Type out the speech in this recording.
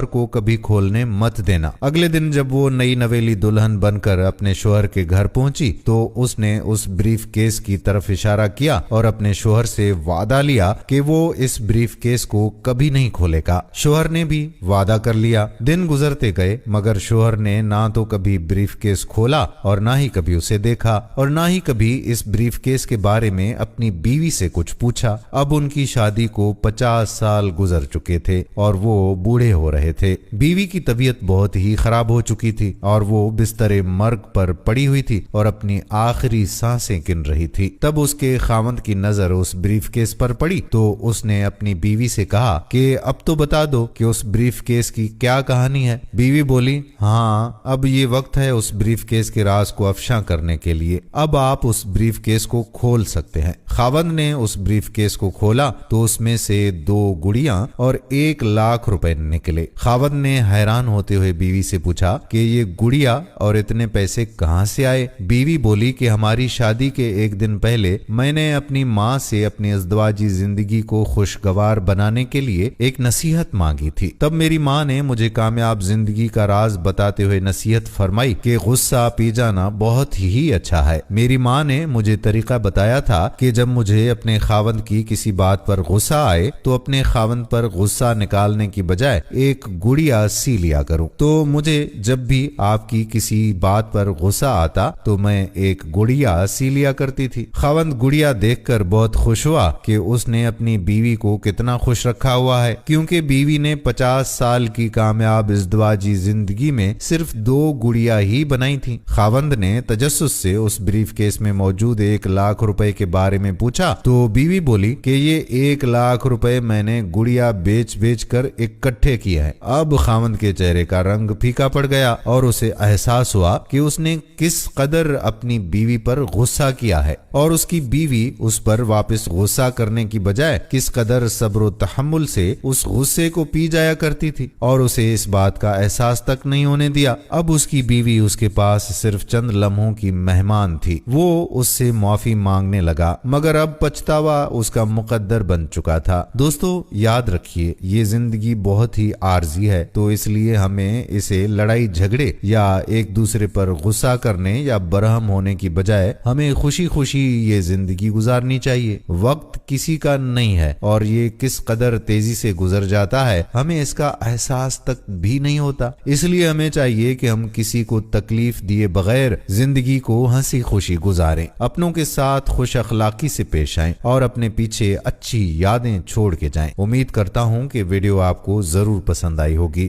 को कभी खोलने मत देना। अगले दिन जब वो नई नवेली दुल्हन बनकर अपने शोहर के घर पहुंची तो उसने उस ब्रीफ केस की तरफ इशारा किया और अपने शोहर से वादा लिया कि वो इस ब्रीफ केस को कभी नहीं खोलेगा। शोहर ने भी वादा कर लिया। दिन गुजरते गए मगर शोहर ने ना तो कभी ब्रीफ केस खोला और ना ही कभी उसे देखा और ना ही कभी इस ब्रीफ केस के बारे में अपनी बीवी से कुछ पूछा। अब उनकी शादी को 50 साल गुजर चुके थे और वो बूढ़े हो रहे थे। बीवी की तबीयत बहुत ही खराब हो चुकी थी और वो बिस्तरे मर्ग पर पड़ी हुई थी और अपनी आखिरी सांसें गिन रही थी। तब उसके खामद की नजर उस ब्रीफ केस पर पड़ी तो उसने अपनी बीवी से कहा कि अब तो बता दो कि उस ब्रीफ केस की क्या कहानी है। बीवी बोली, हाँ, अब ये वक्त है उस ब्रीफ केस के राज को अफशा करने के लिए। अब आप उस ब्रीफ केस को खोल सकते हैं। खावंद ने उस ब्रीफ केस को खोला तो उसमें से 2 गुड़ियां और 1 लाख रुपए निकले। खावंद ने हैरान होते हुए बीवी से पूछा कि ये गुड़िया और इतने पैसे कहां से आए। बीवी बोली कि हमारी शादी के एक दिन पहले मैंने अपनी माँ से अपनी अज़दवाजी जिंदगी को खुशगवार बनाने के लिए एक नसीहत मांगी थी। तब मेरी माँ ने मुझे कामयाब जिंदगी का राज बताते हुए नसीहत फरमाई कि गुस्सा पी जाना बहुत ही अच्छा है। मेरी माँ ने मुझे तरीका बताया था कि जब मुझे अपने खावंद की किसी बात पर गुस्सा आए तो अपने खावंद पर गुस्सा निकालने की बजाय एक गुड़िया सी लिया करूं। तो मुझे जब भी आपकी किसी बात पर गुस्सा आता तो मैं एक गुड़िया सी लिया करती थी। खावंद गुड़िया देखकर बहुत खुश हुआ कि उसने अपनी बीवी को कितना खुश रखा हुआ है, क्योंकि बीवी ने 50 साल की कामयाब इज़्दवाजी जिंदगी में सिर्फ 2 गुड़िया ही बनाई थी। खावंद ने तजस्सुस से उस ब्रीफ केस में मौजूद 1 लाख रुपए के बारे में पूछा तो बीवी बोली कि ये 1 लाख रुपए मैंने गुड़िया बेच बेच कर इकट्ठे किए हैं। अब खावंद के चेहरे का रंग फीका पड़ गया और उसे एहसास हुआ कि उसने किस कदर अपनी बीवी पर गुस्सा किया है और उसकी बीवी उस पर वापस गुस्सा करने की बजाय किस कदर सब्र व तहम्मुल से उस गुस्से को पी जाया करती थी और उसे इस बात का एहसास तक नहीं होने दिया। अब उसकी बीवी उसके पास सिर्फ चंद लम्हों की मेहमान थी। वो उससे माफी मांगने लगा मगर अब पछतावा उसका मुकद्दर बन चुका था। दोस्तों, याद रखिए, ये जिंदगी बहुत ही आर्जी है, तो इसलिए हमें इसे लड़ाई झगड़े या एक दूसरे पर गुस्सा करने या बरहम होने की बजाय हमें खुशी खुशी ये जिंदगी गुजारनी चाहिए। वक्त किसी का नहीं है और ये किस कदर तेजी से गुजर जाता है हमें इसका एहसास तक भी नहीं होता। इसलिए हमें चाहिए कि हम किसी को तकलीफ दिए बगैर जिंदगी को हंसी खुशी गुजारें, अपनों के साथ खुश अखलाकी से पेश आएं और अपने पीछे अच्छी यादें छोड़ के जाएं। उम्मीद करता हूं कि वीडियो आपको जरूर पसंद आई होगी।